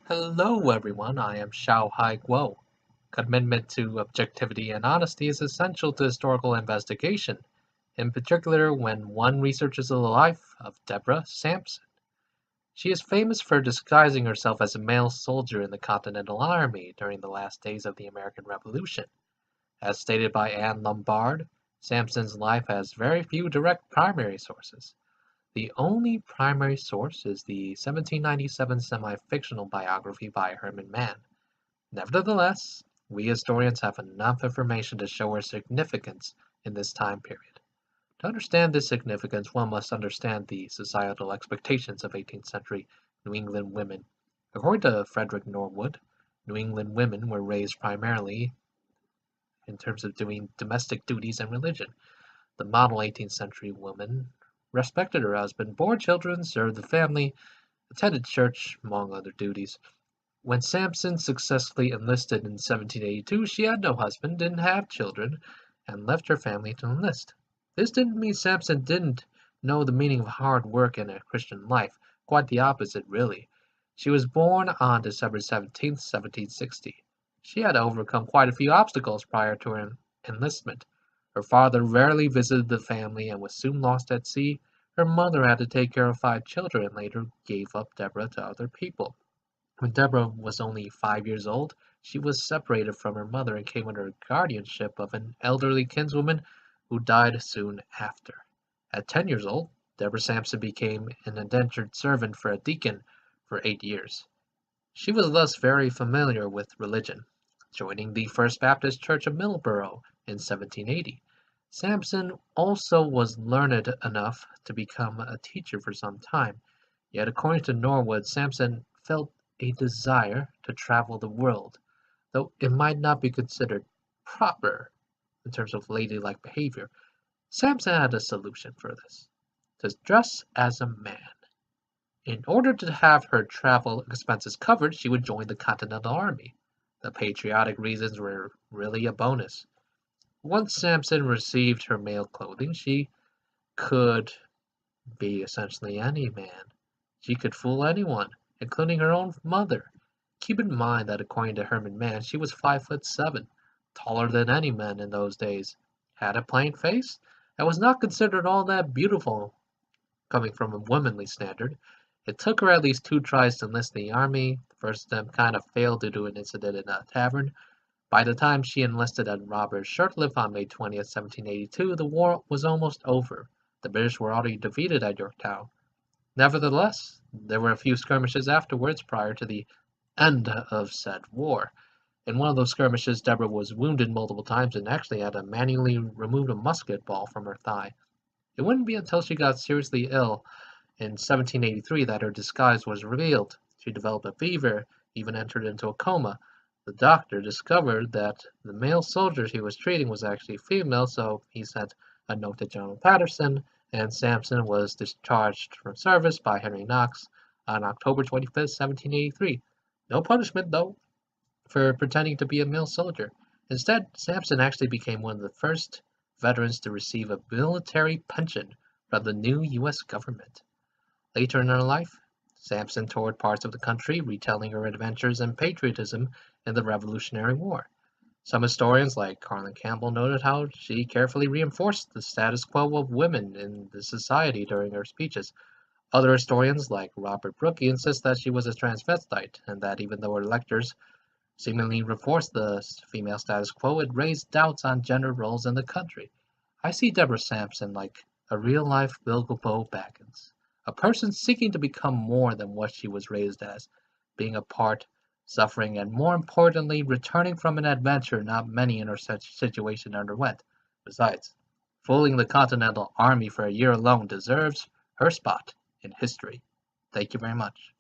Hello everyone, I am Shao-Hai. Commitment to objectivity and honesty is essential to historical investigation, in particular when one researches the life of Deborah Sampson. She is famous for disguising herself as a male soldier in the Continental Army during the last days of the American Revolution. As stated by Anne Lombard, Sampson's life has very few direct primary sources. The only primary source is the 1797 semi-fictional biography by Herman Mann. Nevertheless, we historians have enough information to show her significance in this time period. To understand this significance, one must understand the societal expectations of 18th century New England women. According to Frederick Norwood, New England women were raised primarily in terms of doing domestic duties and religion. The model 18th century woman respected her husband, bore children, served the family, attended church, among other duties. When Sampson successfully enlisted in 1782, she had no husband, didn't have children, and left her family to enlist. This didn't mean Sampson didn't know the meaning of hard work and a Christian life. Quite the opposite, really. She was born on December 17th, 1760. She had overcome quite a few obstacles prior to her enlistment. Her father rarely visited the family and was soon lost at sea. Her mother had to take care of 5 children and later gave up Deborah to other people. When Deborah was only 5 years old, she was separated from her mother and came under the guardianship of an elderly kinswoman who died soon after. At 10 years old, Deborah Sampson became an indentured servant for a deacon for 8 years. She was thus very familiar with religion, joining the First Baptist Church of Millborough in 1780. Sampson also was learned enough to become a teacher for some time, yet according to Norwood, Sampson felt a desire to travel the world, though it might not be considered proper in terms of ladylike behavior. Sampson had a solution for this: to dress as a man. In order to have her travel expenses covered, she would join the Continental Army. The patriotic reasons were really a bonus. Once Sampson received her male clothing, she could be essentially any man. She could fool anyone, including her own mother. Keep in mind that according to Herman Mann, she was 5'7", taller than any man in those days, had a plain face, and was not considered all that beautiful coming from a womanly standard. It took her at least 2 tries to enlist in the army. The first attempt kind of failed due to an incident in a tavern. By the time she enlisted at Robert Shirtliff on May 20th, 1782, the war was almost over. The British were already defeated at Yorktown. Nevertheless, there were a few skirmishes afterwards prior to the end of said war. In one of those skirmishes, Deborah was wounded multiple times and actually had to manually remove a musket ball from her thigh. It wouldn't be until she got seriously ill in 1783 that her disguise was revealed. She developed a fever, even entered into a coma. The doctor discovered that the male soldier he was treating was actually female, so he sent a note to General Patterson, and Sampson was discharged from service by Henry Knox on October 25th, 1783. No punishment, though, for pretending to be a male soldier. Instead, Sampson actually became one of the first veterans to receive a military pension from the new U.S. government. Later in her life, Sampson toured parts of the country, retelling her adventures and patriotism in the Revolutionary War. Some historians, like Carlin Campbell, noted how she carefully reinforced the status quo of women in the society during her speeches. Other historians, like Robert Brookie, insist that she was a transvestite, and that even though her lectures seemingly reinforced the female status quo, it raised doubts on gender roles in the country. I see Deborah Sampson like a real-life Bilbo Baggins, a person seeking to become more than what she was raised as, being apart, suffering, and more importantly, returning from an adventure not many in her such situation underwent. Besides, fooling the Continental Army for a year alone deserves her spot in history. Thank you very much.